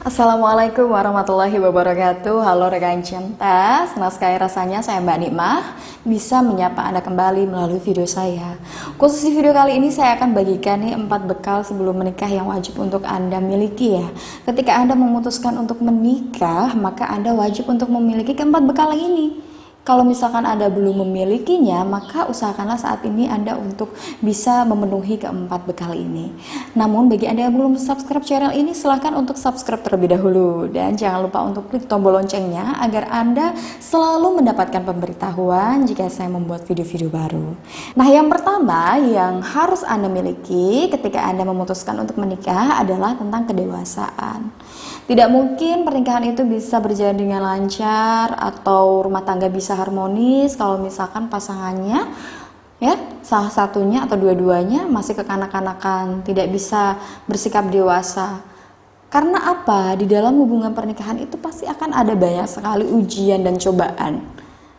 Assalamualaikum warahmatullahi wabarakatuh. Halo rekan cinta, senang sekali rasanya saya Mbak Nikmah bisa menyapa Anda kembali melalui video saya. Khusus di video kali ini saya akan bagikan nih 4 bekal sebelum menikah yang wajib untuk Anda miliki ya. Ketika Anda memutuskan untuk menikah, maka Anda wajib untuk memiliki keempat bekal ini. Kalau misalkan Anda belum memilikinya, maka usahakanlah saat ini Anda untuk bisa memenuhi keempat bekal ini. Namun bagi Anda yang belum subscribe channel ini, silahkan untuk subscribe terlebih dahulu. Dan jangan lupa untuk klik tombol loncengnya agar Anda selalu mendapatkan pemberitahuan jika saya membuat video-video baru. Nah, yang pertama yang harus Anda miliki ketika Anda memutuskan untuk menikah adalah tentang kedewasaan. Tidak mungkin pernikahan itu bisa berjalan dengan lancar atau rumah tangga bisa harmonis kalau misalkan pasangannya ya salah satunya atau dua-duanya masih kekanak-kanakan, tidak bisa bersikap dewasa. Karena apa? Di dalam hubungan pernikahan itu pasti akan ada banyak sekali ujian dan cobaan.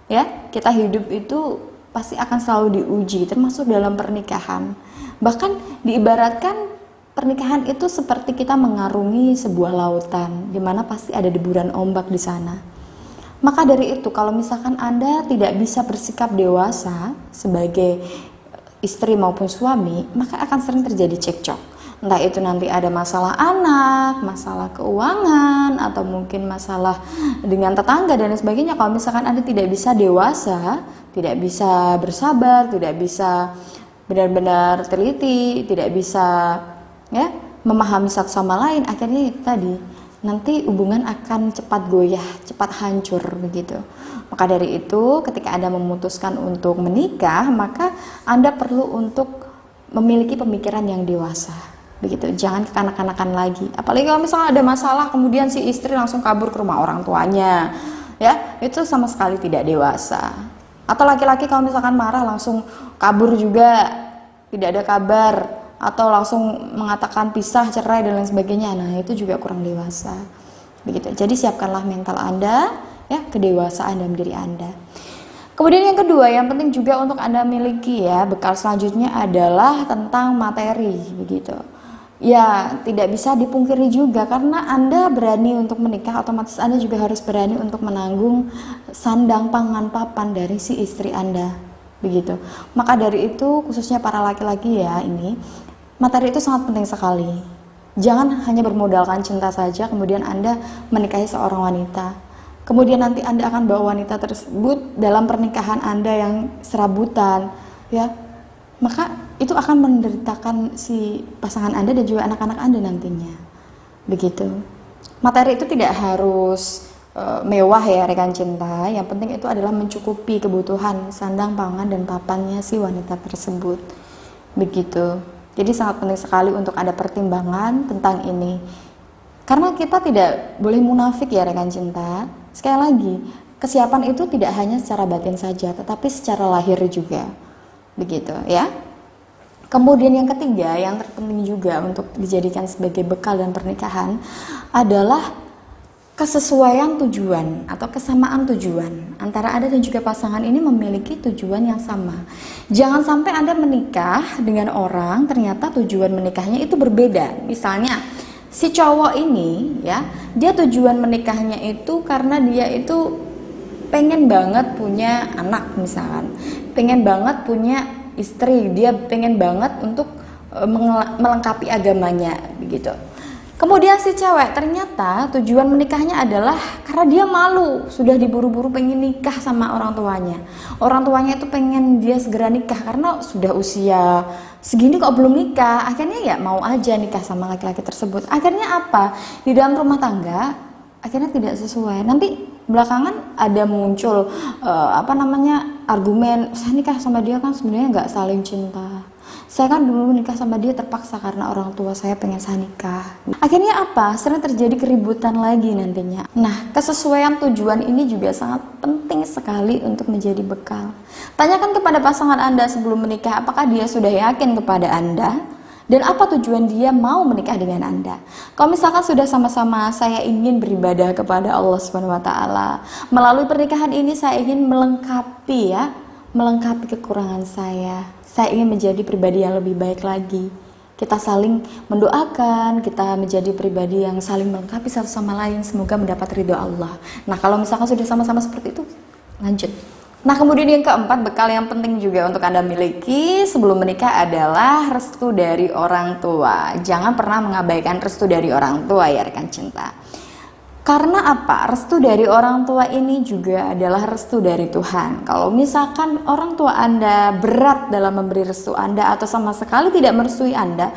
Ya, kita hidup itu pasti akan selalu diuji, termasuk dalam pernikahan. Bahkan diibaratkan pernikahan itu seperti kita mengarungi sebuah lautan, di mana pasti ada deburan ombak di sana. Maka dari itu, kalau misalkan Anda tidak bisa bersikap dewasa sebagai istri maupun suami, maka akan sering terjadi cekcok. Entah itu nanti ada masalah anak, masalah keuangan, atau mungkin masalah dengan tetangga dan lain sebagainya. Kalau misalkan Anda tidak bisa dewasa, tidak bisa bersabar, tidak bisa benar-benar teliti, tidak bisa ya memahami satu sama lain, akhirnya itu tadi nanti hubungan akan cepat goyah, cepat hancur begitu. Maka dari itu ketika Anda memutuskan untuk menikah, maka Anda perlu untuk memiliki pemikiran yang dewasa begitu. Jangan kekanak-kanakan lagi, apalagi kalau misalnya ada masalah kemudian si istri langsung kabur ke rumah orang tuanya, ya itu sama sekali tidak dewasa. Atau laki-laki kalau misalkan marah langsung kabur juga, tidak ada kabar, atau langsung mengatakan pisah, cerai dan lain sebagainya. Nah, itu juga kurang dewasa. Begitu. Jadi siapkanlah mental Anda, ya, kedewasaan dalam diri Anda. Kemudian yang kedua, yang penting juga untuk Anda miliki ya, bekal selanjutnya adalah tentang materi, begitu. Ya, tidak bisa dipungkiri juga karena Anda berani untuk menikah, otomatis Anda juga harus berani untuk menanggung sandang pangan papan dari si istri Anda. Begitu. Maka dari itu khususnya para laki-laki ya, ini materi itu sangat penting sekali. Jangan hanya bermodalkan cinta saja kemudian Anda menikahi seorang wanita. Kemudian nanti Anda akan bawa wanita tersebut dalam pernikahan Anda yang serabutan, ya. Maka itu akan menderitakan si pasangan Anda dan juga anak-anak Anda nantinya. Begitu. Materi itu tidak harus mewah ya rekan cinta. Yang penting itu adalah mencukupi kebutuhan sandang, pangan dan papannya si wanita tersebut. Begitu. Jadi sangat penting sekali untuk ada pertimbangan tentang ini. Karena kita tidak boleh munafik ya rekan cinta. Sekali lagi, kesiapan itu tidak hanya secara batin saja, tetapi secara lahir juga. Begitu ya. Kemudian yang ketiga, yang terpenting juga untuk dijadikan sebagai bekal dan pernikahan adalah kesesuaian tujuan atau kesamaan tujuan antara Anda dan juga pasangan ini memiliki tujuan yang sama. Jangan sampai Anda menikah dengan orang ternyata tujuan menikahnya itu berbeda. Misalnya si cowok ini ya, dia tujuan menikahnya itu karena dia itu pengen banget punya anak misalkan, pengen banget punya istri, dia pengen banget untuk melengkapi agamanya begitu. Kemudian si cewek ternyata tujuan menikahnya adalah karena dia malu, sudah diburu-buru pengen nikah sama orang tuanya. Orang tuanya itu pengen dia segera nikah karena sudah usia segini kok belum nikah. Akhirnya ya mau aja nikah sama laki-laki tersebut. Akhirnya apa? Di dalam rumah tangga akhirnya tidak sesuai. Nanti belakangan ada muncul argumen, saya nikah sama dia kan sebenarnya nggak saling cinta. Saya kan dulu nikah sama dia terpaksa karena orang tua saya pengen saya nikah. Akhirnya apa? Sering terjadi keributan lagi nantinya. Nah, kesesuaian tujuan ini juga sangat penting sekali untuk menjadi bekal. Tanyakan kepada pasangan Anda sebelum menikah, apakah dia sudah yakin kepada Anda? Dan apa tujuan dia mau menikah dengan Anda? Kalau misalkan sudah sama-sama saya ingin beribadah kepada Allah SWT, melalui pernikahan ini saya ingin melengkapi kekurangan saya ingin menjadi pribadi yang lebih baik lagi. kita saling mendoakan, kita menjadi pribadi yang saling melengkapi satu sama lain, semoga mendapat ridho Allah. Nah, kalau misalkan sudah sama-sama seperti itu, lanjut. Nah, kemudian yang keempat, bekal yang penting juga untuk Anda miliki sebelum menikah adalah restu dari orang tua. Jangan pernah mengabaikan restu dari orang tua ya rekan cinta. Karena apa? Restu dari orang tua ini juga adalah restu dari Tuhan. Kalau misalkan orang tua Anda berat dalam memberi restu Anda atau sama sekali tidak merestui Anda,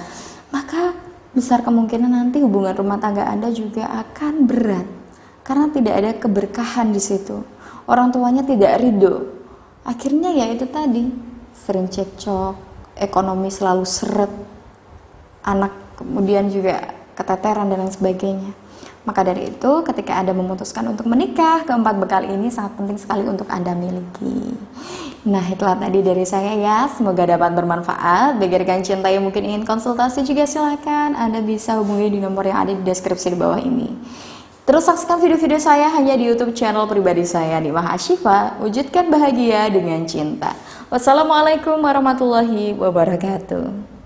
maka besar kemungkinan nanti hubungan rumah tangga Anda juga akan berat. Karena tidak ada keberkahan di situ. Orang tuanya tidak ridho, akhirnya ya itu tadi, sering cekcok, ekonomi selalu seret, anak kemudian juga keteteran dan lain sebagainya. Maka dari itu ketika Anda memutuskan untuk menikah, keempat bekal ini sangat penting sekali untuk Anda miliki. Nah, itulah tadi dari saya ya, semoga dapat bermanfaat. Bagi rekan cinta yang mungkin ingin konsultasi juga silakan Anda bisa hubungi di nomor yang ada di deskripsi di bawah ini. Terus saksikan video-video saya hanya di YouTube channel pribadi saya, Nikmah Ashifa. Wujudkan bahagia dengan cinta. Wassalamualaikum warahmatullahi wabarakatuh.